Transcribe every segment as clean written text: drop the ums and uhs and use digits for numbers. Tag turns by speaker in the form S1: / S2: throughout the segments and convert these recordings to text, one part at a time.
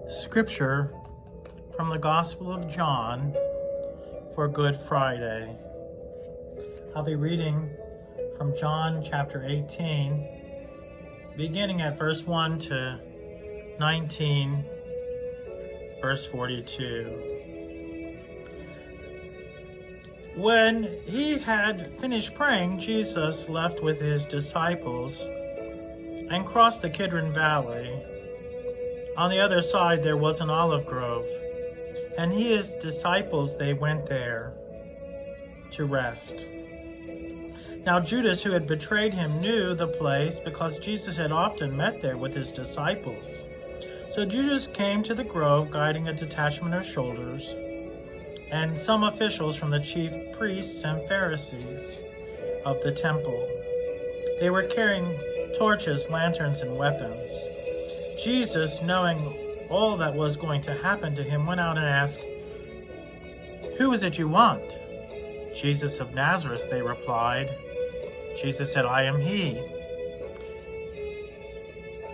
S1: Scripture from the Gospel of John for Good Friday. I'll be reading from John chapter 18, beginning at verse 1 to 19, verse 42. When he had finished praying, Jesus left with his disciples and crossed the Kidron Valley. On the other side there was an olive grove, and he and his disciples, they went there to rest. Now Judas, who had betrayed him, knew the place because Jesus had often met there with his disciples. So Judas came to the grove, guiding a detachment of soldiers and some officials from the chief priests and Pharisees of the temple. They were carrying torches, lanterns, and weapons. Jesus, knowing all that was going to happen to him, went out and asked, "Who is it you want?" "Jesus of Nazareth," they replied. Jesus said, "I am he."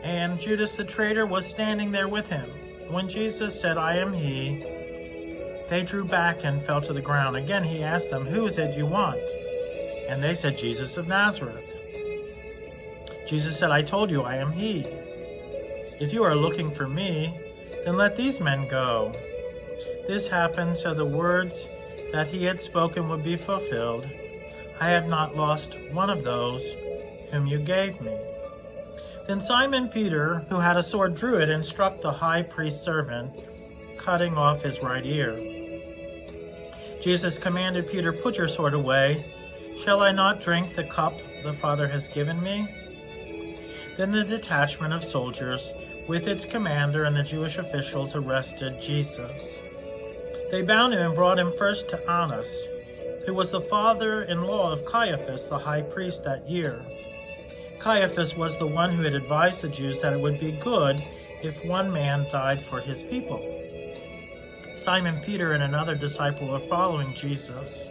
S1: And Judas the traitor was standing there with him. When Jesus said, "I am he," they drew back and fell to the ground. Again he asked them, "Who is it you want?" And they said, "Jesus of Nazareth." Jesus said, "I told you I am he. If you are looking for me, then let these men go." This happened so the words that he had spoken would be fulfilled. "I have not lost one of those whom you gave me." Then Simon Peter, who had a sword, drew it and struck the high priest's servant, cutting off his right ear. Jesus commanded Peter, "Put your sword away. Shall I not drink the cup the Father has given me?" Then the detachment of soldiers, with its commander and the Jewish officials, arrested Jesus. They bound him and brought him first to Annas, who was the father-in-law of Caiaphas, the high priest that year. Caiaphas was the one who had advised the Jews that it would be good if one man died for his people. Simon Peter and another disciple were following Jesus.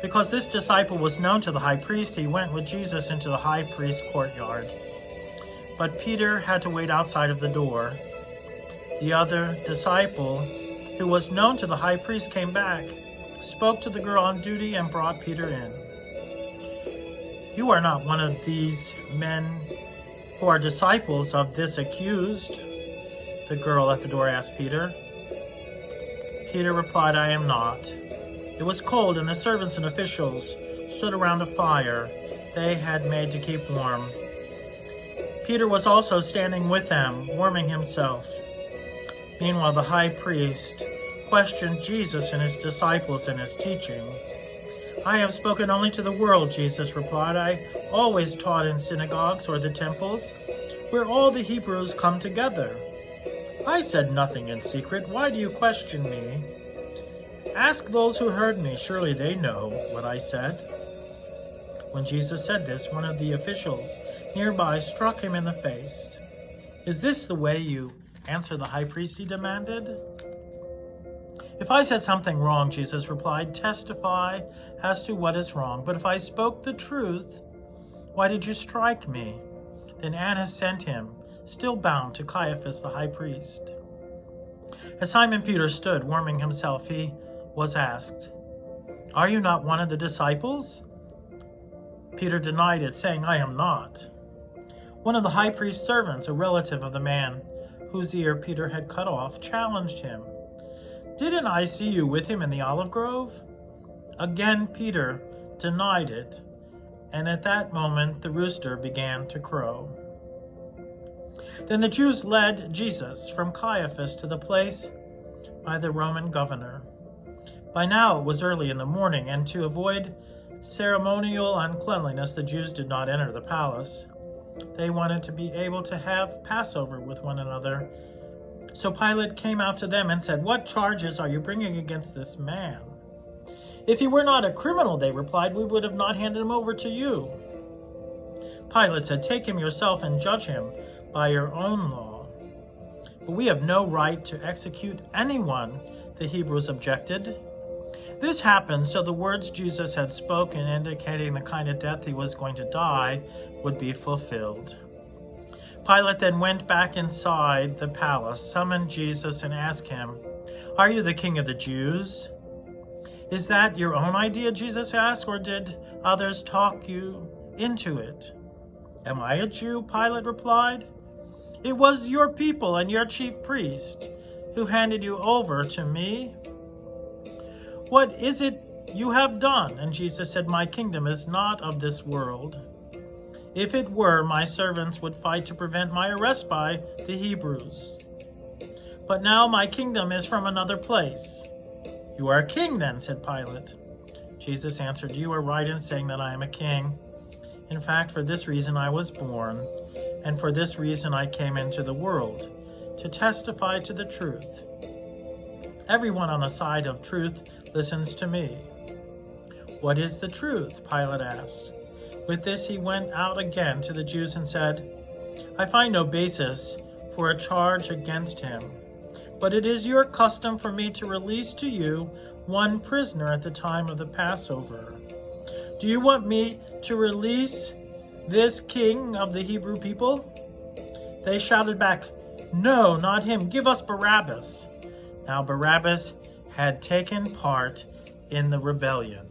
S1: Because this disciple was known to the high priest, he went with Jesus into the high priest's courtyard. But Peter had to wait outside of the door. The other disciple, who was known to the high priest, came back, spoke to the girl on duty, and brought Peter in. "You are not one of these men who are disciples of this accused?" the girl at the door asked Peter. Peter replied, "I am not." It was cold, and the servants and officials stood around a fire they had made to keep warm. Peter was also standing with them, warming himself. Meanwhile, the high priest questioned Jesus and his disciples and his teaching. "I have spoken only to the world," Jesus replied. "I always taught in synagogues or the temples, where all the Hebrews come together. I said nothing in secret. Why do you question me? Ask those who heard me. Surely they know what I said." When Jesus said this, one of the officials nearby struck him in the face. "Is this the way you answer the high priest?" he demanded. "If I said something wrong," Jesus replied, "testify as to what is wrong. But if I spoke the truth, why did you strike me?" Then Annas sent him, still bound, to Caiaphas the high priest. As Simon Peter stood warming himself, he was asked, "Are you not one of the disciples?" Peter denied it, saying, "I am not." One of the high priest's servants, a relative of the man whose ear Peter had cut off, challenged him. "Didn't I see you with him in the olive grove?" Again Peter denied it, and at that moment the rooster began to crow. Then the Jews led Jesus from Caiaphas to the place by the Roman governor. By now it was early in the morning, and to avoid ceremonial uncleanliness, the Jews did not enter the palace. They wanted to be able to have Passover with one another. So Pilate came out to them and said, "What charges are you bringing against this man?" "If he were not a criminal," they replied, "we would have not handed him over to you." Pilate said, "Take him yourself and judge him by your own law." "But we have no right to execute anyone," the Hebrews objected. This happened so the words Jesus had spoken, indicating the kind of death he was going to die, would be fulfilled. Pilate then went back inside the palace, summoned Jesus, and asked him, "Are you the king of the Jews?" "Is that your own idea?" Jesus asked, "or did others talk you into it?" "Am I a Jew?" Pilate replied. "It was your people and your chief priest who handed you over to me. What is it you have done?" And Jesus said, "My kingdom is not of this world. If it were, my servants would fight to prevent my arrest by the Hebrews. But now my kingdom is from another place." "You are a king then," said Pilate. Jesus answered, "You are right in saying that I am a king. In fact, for this reason I was born, and for this reason I came into the world, to testify to the truth. Everyone on the side of truth listens to me." "What is the truth?" Pilate asked. With this he went out again to the Jews and said, "I find no basis for a charge against him, but it is your custom for me to release to you one prisoner at the time of the Passover. Do you want me to release this king of the Hebrew people?" They shouted back, "No, not him. Give us Barabbas." Now Barabbas had taken part in the rebellion.